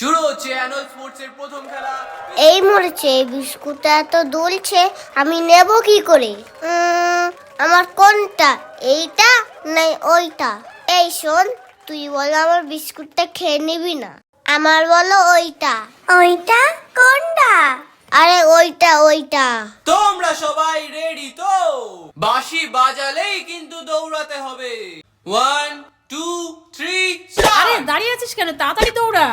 শুরু হচ্ছে annual sports এর প্রথম খেলা। এই মরেছে, এই বিস্কুটটা এত দুলছে, আমি নেব কি করে? আমার কোনটা, এইটা না ওইটা? এই শোন, তুই বলো আমার বিস্কুটটা খেয়ে নিবি না? আমার বলো ওইটা। ওইটা কোনটা? আরে ওইটা ওইটা। তোমরা সবাই রেডি তো? বাঁশি বাজালেই কিন্তু দৌড়াতে হবে। 1 2 3 আরে দাঁড়িয়ে আছিস কেন? তাড়াতাড়ি দৌড়া।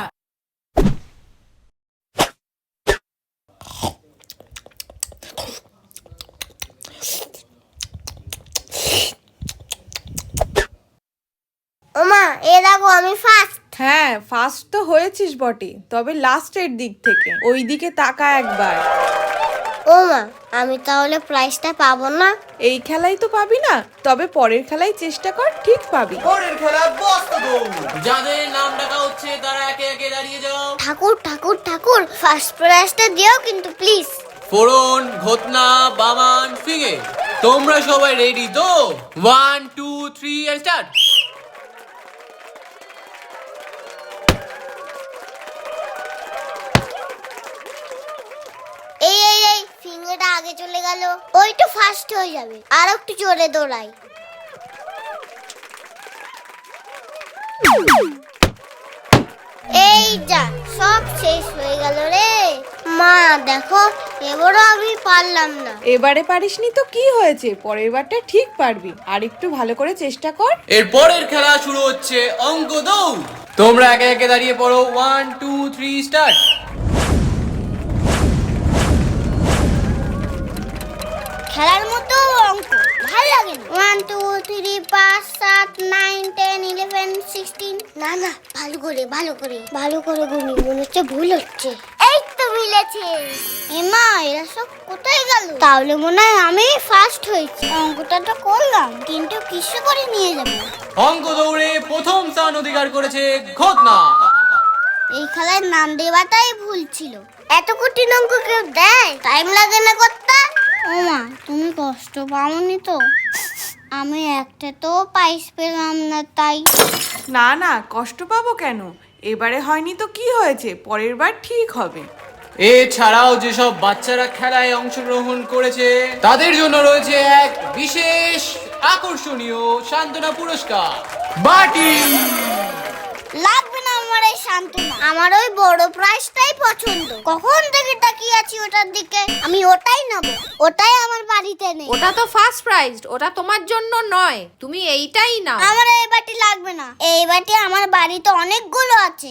ওমা, এ দেখো আমি ফার্স্ট। হ্যাঁ, ফার্স্ট তো হয়েছিস বটে, তবে লাস্টের দিক থেকে ওই দিকে তাকা একবার। ওমা, আমি তাহলে প্রাইজটা পাবো না? এই খেলাই তো পাবি না, তবে পরের খেলায় চেষ্টা কর, ঠিক পাবি। পরের খেলা বস্তা দৌড়। যাদের নাম ডাকা হচ্ছে তারা একে একে দাঁড়িয়ে যাও। ঠাকুর ঠাকুর ঠাকুর, ফার্স্ট প্রাইজটা দিও কিন্তু প্লিজ। ফোড়ন, ঘটনা, বামান, ফিঙে, তোমরা সবাই রেডি তো? 1 2 3 এন্ড স্টার্ট। এই এই এই ফিঙ্গারটা আগে চলে গেল, ওই তো ফার্স্ট হয়ে যাবে। আর একটু জোরে দৌড়াই। এই যা, সব শেষ হয়ে গেল রে। মা দেখো, এবারও আমি পারলাম না। এবারে পারিসনি তো কি হয়েছে, পরের বারটা ঠিক পারবি, আর একটু ভালো করে চেষ্টা কর। এর পরের খেলা শুরু হচ্ছে অঙ্ক দৌড়। তোমরা একে একে দাঁড়িয়ে পড়ো। 1 2 3 স্টার্ট। খেলার মতো অঙ্ক ভালো লাগে না। 1 2 3 5 7 9 10 11 16। না না, ভালো করে গুনি, মনে হচ্ছে ভুল হচ্ছে। এই তো মিলেছে। এমা, এরা সব কোথায় গেল? তাহলে মনে হয় আমি ফার্স্ট হয়েছি। অঙ্কটা তো করলাম, কিন্তু কিসে করে নিয়ে যাবো? অঙ্ক দৌড়ে প্রথম স্থান অধিকার করেছে ঘটনা। এই খেলায় নাম দেওয়াটাই ভুল ছিল। এত কঠিন অঙ্ক কেউ দেয়? টাইম লাগে না করতে। ওমা, তুমি কষ্ট পাওনি তো? আমি একটা তো প্রাইজ পেলাম না তাই। না না, কষ্ট পাবো কেন? এবারে হয়নি তো কি হয়েছে, পরের বার ঠিক হবে। এছাড়াও যেসব বাচ্চারা খেলায় অংশগ্রহণ করেছে তাদের জন্য রয়েছে এক বিশেষ আকর্ষণীয় সান্ত্বনা পুরস্কার, বাটি। লাগবে না আমার এই সান্ত্বনা, আমার ওই বড় প্রাইজটাই পছন্দ। কখন থেকে তাকিয়ে আছি ওটার দিকে, আমি ওটাই নেব। ওটাই আমার বাড়িতে নেই। ওটা তো ফার্স্ট প্রাইজ, ওটা তোমার জন্য নয়, তুমি এইটাই নাও। আমার এই বাটি লাগবে না, এই বাটি আমার বাড়িতে অনেকগুলো আছে।